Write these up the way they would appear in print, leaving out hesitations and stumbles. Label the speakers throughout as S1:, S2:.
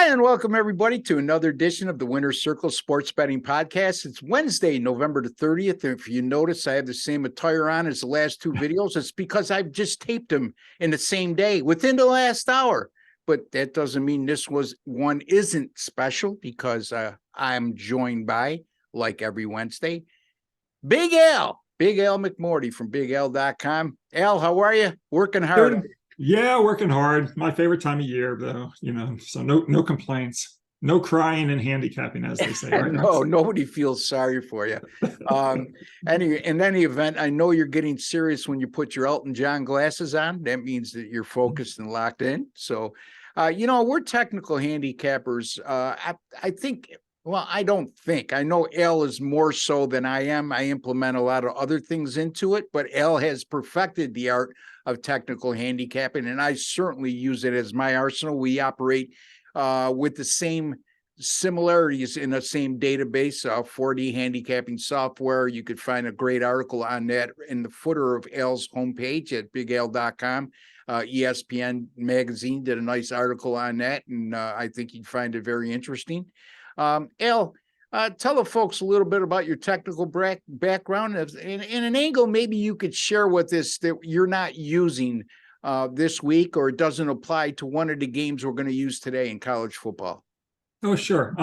S1: Hi, and welcome everybody to another edition of the Winner's Circle Sports Betting Podcast. It's Wednesday, November the 30th. If you notice, I have the same attire on as the last two videos. It's because I've just taped them in the same day within the last hour. But that doesn't mean this one isn't special, because I'm joined by, like every Wednesday, Big Al McMorty from BigL.com. Al, how are you? Working hard.
S2: Good. Yeah, working hard. My favorite time of year, though, so no complaints. No crying and handicapping, as they say, right?
S1: No, nobody feels sorry for you. In any event, I know you're getting serious when you put your Elton John glasses on. That means that you're focused and locked in. So, we're technical handicappers. I know Al is more so than I am. I implement a lot of other things into it, but Al has perfected the art of technical handicapping, and I certainly use it as my arsenal. We operate with the same similarities in the same database, 4D handicapping software. You could find a great article on that in the footer of Al's homepage at BigL.com. ESPN magazine did a nice article on that, and I think you'd find it very interesting. Al, tell the folks a little bit about your technical background and an angle maybe you could share with us that you're not using this week, or it doesn't apply to one of the games we're going to use today in college football.
S2: Oh, sure.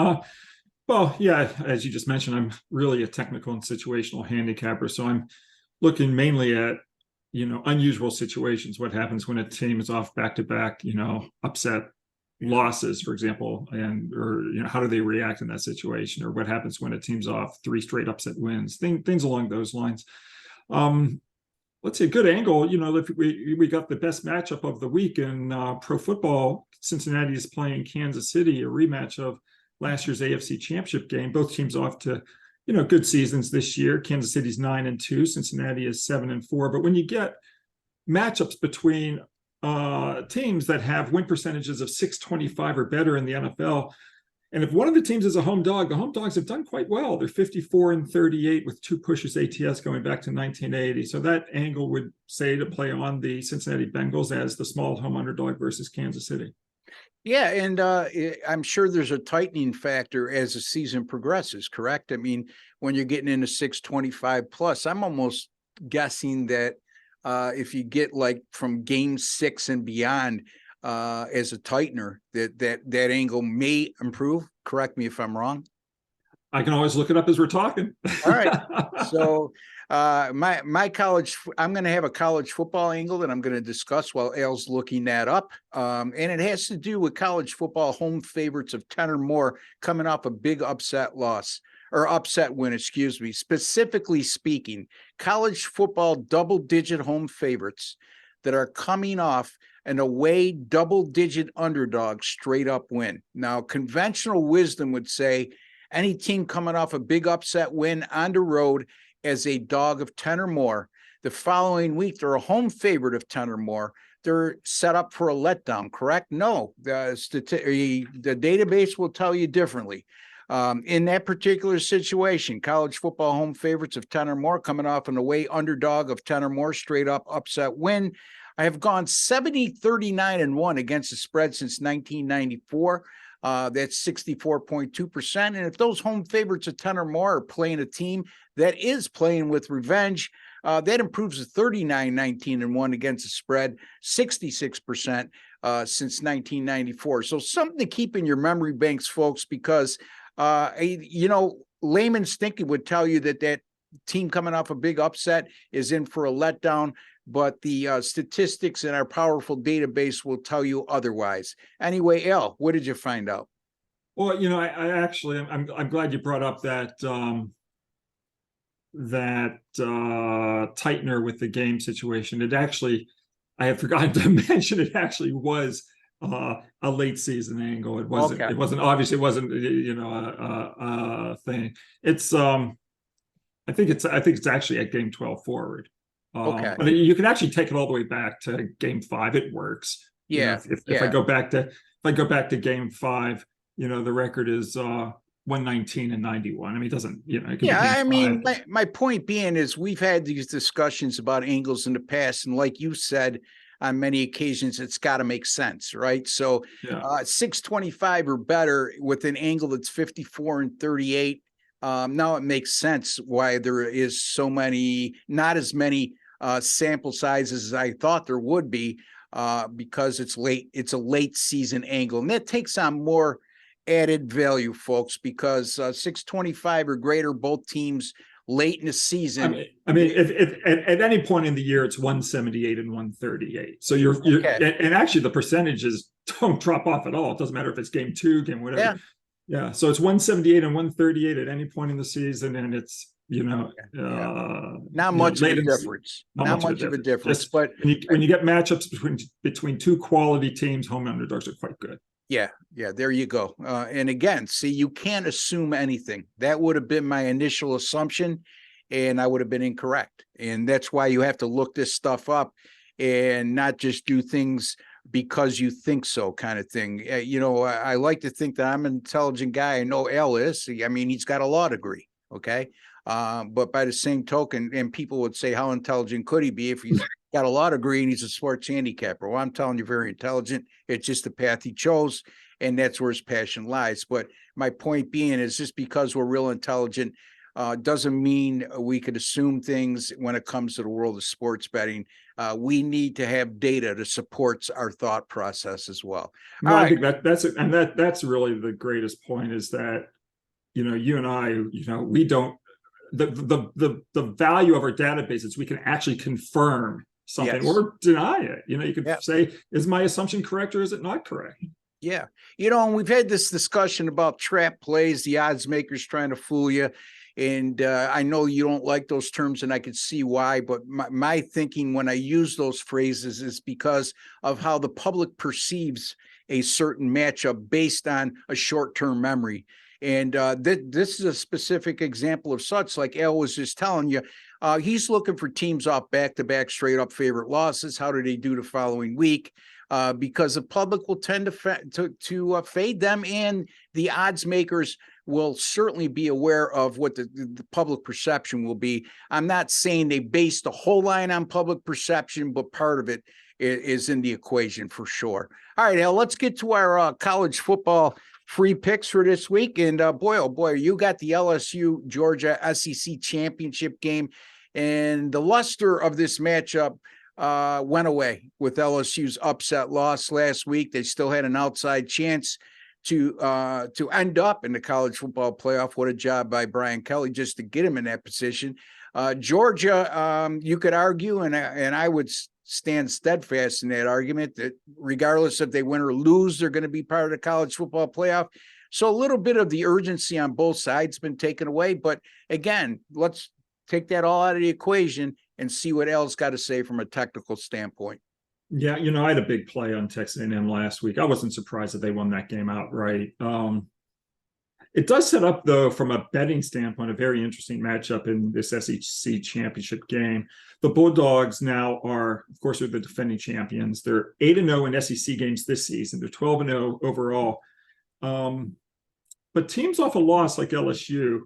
S2: Well, yeah, as you just mentioned, I'm really a technical and situational handicapper. So I'm looking mainly at, unusual situations. What happens when a team is off back-to-back, upset losses, for example, or how do they react in that situation, or what happens when a team's off 3 straight upset wins, things along those lines. Let's say a good angle, if we got the best matchup of the week in pro football. Cincinnati is playing Kansas City, a rematch of last year's AFC Championship game. Both teams off to good seasons this year. Kansas City's 9-2, Cincinnati is 7-4. But when you get matchups between teams that have win percentages of 625 or better in the NFL, and if one of the teams is a home dog, the home dogs have done quite well. They're 54-38 with 2 pushes ATS going back to 1980. So that angle would say to play on the Cincinnati Bengals as the small home underdog versus Kansas City.
S1: Yeah, and I'm sure there's a tightening factor as the season progresses, correct? I mean, when you're getting into 625 plus, I'm almost guessing that if you get like from game 6 and beyond as a tightener, that angle may improve. Correct me if I'm wrong.
S2: I can always look it up as we're talking.
S1: All right. So my college, I'm going to have a college football angle that I'm going to discuss while Al's looking that up. And it has to do with college football home favorites of 10 or more coming off a big upset win, specifically speaking, college football double-digit home favorites that are coming off an away double-digit underdog straight-up win. Now, conventional wisdom would say any team coming off a big upset win on the road as a dog of 10 or more, the following week, they're a home favorite of 10 or more. They're set up for a letdown, correct? No, the database will tell you differently. In that particular situation, college football home favorites of 10 or more coming off an away underdog of 10 or more straight up upset win. I have gone 70-39-1 against the spread since 1994. That's 64.2%. And if those home favorites of 10 or more are playing a team that is playing with revenge, that improves to 39-19-1 against the spread, 66% since 1994. So something to keep in your memory banks, folks, because layman's thinking would tell you that team coming off a big upset is in for a letdown, but the statistics in our powerful database will tell you otherwise. Anyway, Al, what did you find out?
S2: Well, I actually, I'm glad you brought up that tightener with the game situation. It actually, I had forgotten to mention, it actually was a late season angle. It wasn't. Okay. It wasn't obviously. It wasn't. A thing. It's. I think it's actually at game 12 forward.
S1: Okay.
S2: But you can actually take it all the way back to game 5. It works.
S1: Yeah.
S2: If I go back to game 5, the record is 119-91. I mean, it doesn't. It can
S1: my point being is we've had these discussions about angles in the past, and like you said, on many occasions, it's got to make sense, right? So 625 or better with an angle that's 54 and 38. Now it makes sense why there is not as many sample sizes as I thought there would be, because it's a late season angle, and that takes on more added value, folks, because 625 or greater, both teams late in the season.
S2: I mean, if at any point in the year it's 178 and 138, so you're
S1: Okay.
S2: and actually the percentages don't drop off at all. It doesn't matter if it's game 2, game whatever. Yeah. So it's 178 and 138 at any point in the season, and it's
S1: not much of a difference. Not much of a difference. But
S2: when you get matchups between two quality teams, home underdogs are quite good.
S1: Yeah, there you go. And again, see, you can't assume anything. That would have been my initial assumption, and I would have been incorrect. And that's why you have to look this stuff up and not just do things because you think so, kind of thing. I like to think that I'm an intelligent guy. I know Al is. I mean, he's got a law degree, okay? But by the same token, and people would say, how intelligent could he be if he's got a law degree and he's a sports handicapper? Well, I'm telling you, very intelligent. It's just the path he chose, and that's where his passion lies. But my point being is, just because we're real intelligent doesn't mean we could assume things when it comes to the world of sports betting. We need to have data to support our thought process as well.
S2: No, I think that's really the greatest point, is that, you and I, we don't, the value of our database is we can actually confirm something or deny it. You can say, is my assumption correct or is it not correct?
S1: Yeah. And we've had this discussion about trap plays, the odds makers trying to fool you. And I know you don't like those terms, and I could see why, but my thinking when I use those phrases is because of how the public perceives a certain matchup based on a short-term memory. And this is a specific example of such, like Al was just telling you. He's looking for teams off back-to-back straight-up favorite losses. How do they do the following week? Because the public will tend to fade them, and the odds makers will certainly be aware of what the public perception will be. I'm not saying they base the whole line on public perception, but part of it is in the equation for sure. All right, Al, let's get to our college football free picks for this week. And boy, oh boy, you got the LSU Georgia SEC championship game, and the luster of this matchup went away with LSU's upset loss last week. They still had an outside chance to end up in the college football playoff. What a job by Brian Kelly just to get him in that position. Georgia, you could argue, and I would stand steadfast in that argument, that regardless if they win or lose, they're going to be part of the college football playoff. So a little bit of the urgency on both sides been taken away. But again, let's take that all out of the equation and see what Al's got to say from a technical standpoint.
S2: Yeah, I had a big play on Texas A&M last week. I wasn't surprised that they won that game outright. It does set up, though, from a betting standpoint, a very interesting matchup in this SEC championship game. The Bulldogs now are, of course, they're the defending champions. They're 8-0 in SEC games this season. They're 12-0 overall. But teams off a loss like LSU,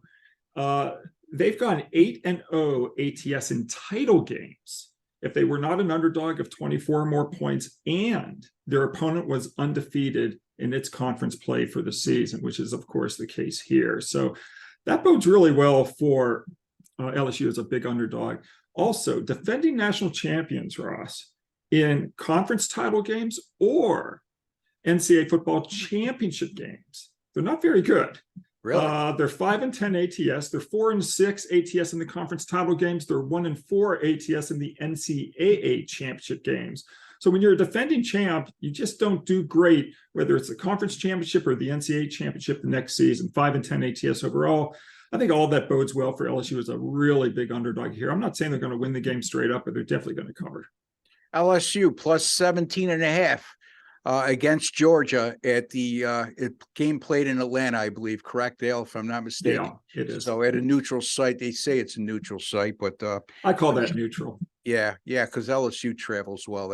S2: they've gone 8-0 ATS in title games if they were not an underdog of 24 or more points and their opponent was undefeated in its conference play for the season, which is, of course, the case here. So that bodes really well for LSU as a big underdog. Also, defending national champions, Ross, in conference title games or NCAA football championship games, they're not very good.
S1: Really?
S2: They're 5-10 ATS. They're 4-6 ATS in the conference title games. They're 1-4 ATS in the NCAA championship games. So when you're a defending champ, you just don't do great, whether it's the conference championship or the NCAA championship the next season. 5-10 ATS overall. I think all that bodes well for LSU as a really big underdog here. I'm not saying they're going to win the game straight up, but they're definitely going to cover.
S1: LSU plus 17.5. Against Georgia at the game played in Atlanta, I believe. Correct, Dale, if I'm not mistaken.
S2: Yeah, it is.
S1: So at a neutral site, they say it's a neutral site, but
S2: I call that neutral.
S1: Yeah, because LSU travels well.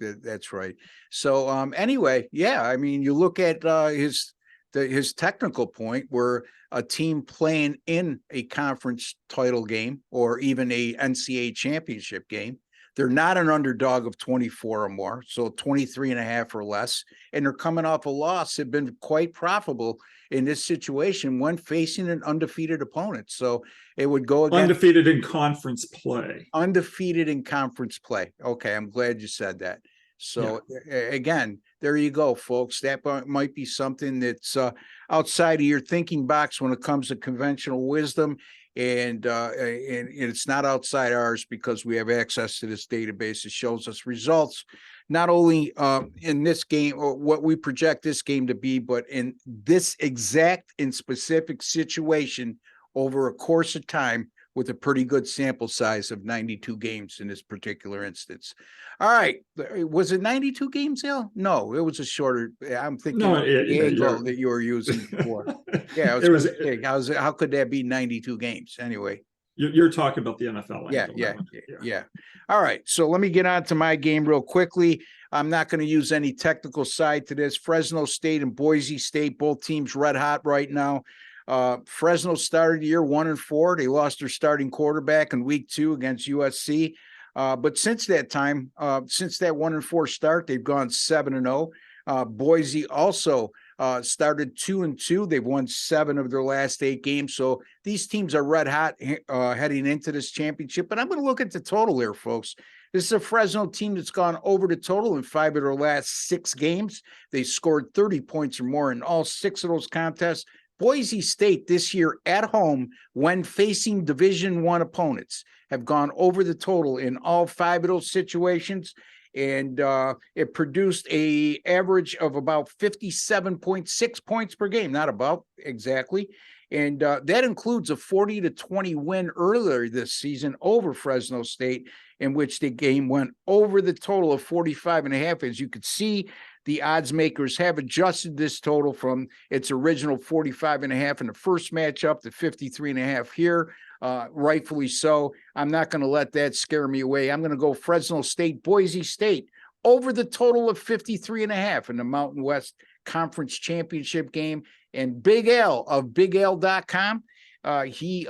S1: That's right. So anyway, yeah, I mean, you look at his technical point, where a team playing in a conference title game or even a NCAA championship game, They're not an underdog of 24 or more, so 23.5 or less. And they're coming off a loss, have been quite profitable in this situation when facing an undefeated opponent. So it would go against
S2: undefeated in conference play.
S1: Undefeated in conference play. Okay, I'm glad you said that. So again, there you go, folks. That might be something that's outside of your thinking box when it comes to conventional wisdom, and it's not outside ours because we have access to this database. It shows us results, not only in this game or what we project this game to be, but in this exact and specific situation over a course of time, with a pretty good sample size of 92 games in this particular instance. All right. Was it 92 games, Al? No, it was a shorter. I'm thinking the angle that you were using before. Yeah, how could that be 92 games anyway?
S2: You're talking about the NFL
S1: angle. Yeah. All right. So let me get on to my game real quickly. I'm not going to use any technical side to this. Fresno State and Boise State, both teams red hot right now. Fresno started the year 1-4. They lost their starting quarterback in week 2 against USC. But since that time, since that 1-4 start, they've gone 7-0. Boise also started 2-2. They've won 7 of their last 8 games. So these teams are red hot heading into this championship. But I'm going to look at the total here, folks. This is a Fresno team that's gone over the total in 5 of their last 6 games. They scored 30 points or more in all 6 of those contests. Boise State this year at home, when facing Division I opponents, have gone over the total in all 5 of those situations, and it produced a average of about 57.6 points per game, not about exactly, and that includes a 40-20 win earlier this season over Fresno State, in which the game went over the total of 45.5. As you could see, the odds makers have adjusted this total from its original 45.5 in the first matchup to 53.5 here, rightfully so. I'm not going to let that scare me away. I'm going to go Fresno State, Boise State over the total of 53.5 in the Mountain West Conference Championship game. And Big Al of BigAl.com, he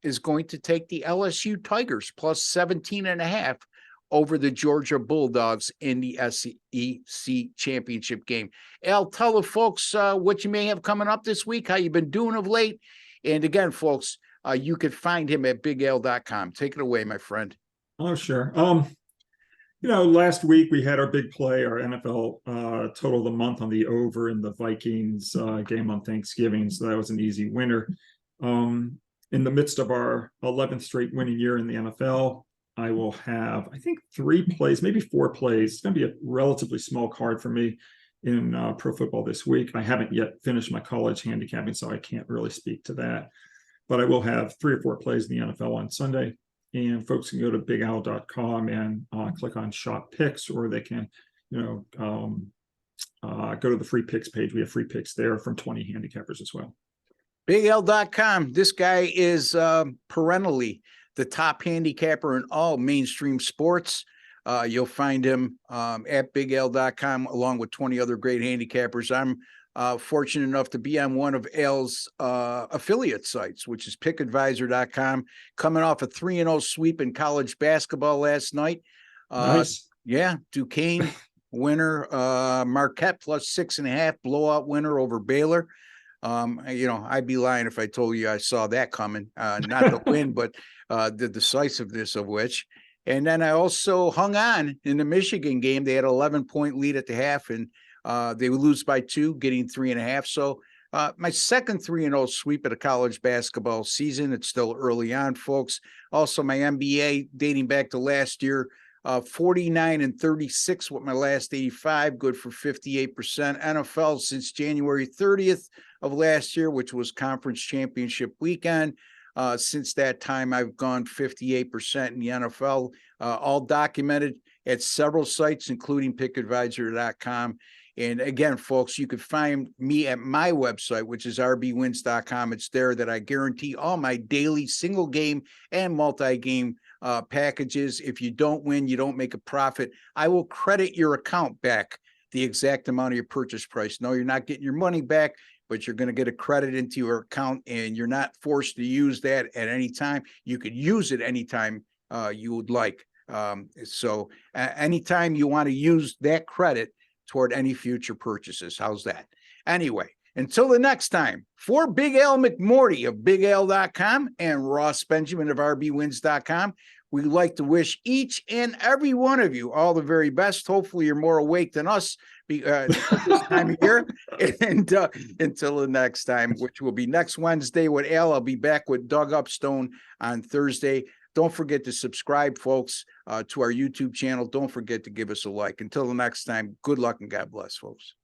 S1: is going to take the LSU Tigers plus 17.5 over the Georgia Bulldogs in the SEC championship game. Al, tell the folks what you may have coming up this week, how you've been doing of late. And again, folks, you can find him at BigAl.com. Take it away, my friend.
S2: Oh, sure. Last week we had our big play, our NFL total of the month on the over in the Vikings game on Thanksgiving. So that was an easy winner. In the midst of our 11th straight winning year in the NFL, I will have, I think, 3 plays, maybe 4 plays. It's going to be a relatively small card for me in pro football this week. I haven't yet finished my college handicapping, so I can't really speak to that. But I will have 3 or 4 plays in the NFL on Sunday. And folks can go to BigAl.com and click on Shop Picks, or they can, go to the free picks page. We have free picks there from 20 handicappers as well.
S1: BigAl.com. This guy is perennially the top handicapper in all mainstream sports. You'll find him at BigAl.com along with 20 other great handicappers. I'm fortunate enough to be on one of Al's affiliate sites, which is PickAdvisor.com, coming off a 3-0 sweep in college basketball last night.
S2: Nice.
S1: Yeah, Duquesne winner, Marquette plus 6.5, blowout winner over Baylor. I'd be lying if I told you I saw that coming, not the win, but the decisiveness of which. And then I also hung on in the Michigan game. They had an 11-point lead at the half, and they would lose by 2, getting 3.5. So my second 3-0 sweep of the college basketball season. It's still early on, folks. Also, my NBA dating back to last year, 49-36 with my last 85, good for 58%. NFL since January 30th of last year, which was conference championship weekend. Since that time, I've gone 58% in the NFL, all documented at several sites, including PickAdvisor.com. And again, folks, you could find me at my website, which is rbwins.com. It's there that I guarantee all my daily single game and multi-game packages. If you don't win, you don't make a profit, I will credit your account back the exact amount of your purchase price. No, you're not getting your money back, but you're going to get a credit into your account, and you're not forced to use that at any time. You could use it anytime you would like. So anytime you want to use that credit toward any future purchases, how's that? Anyway, until the next time, for Big Al McMorty of BigAl.com and Ross Benjamin of RBWins.com, we'd like to wish each and every one of you all the very best. Hopefully, you're more awake than us this time of year. And until the next time, which will be next Wednesday with Al, I'll be back with Doug Upstone on Thursday. Don't forget to subscribe, folks, to our YouTube channel. Don't forget to give us a like. Until the next time, good luck and God bless, folks.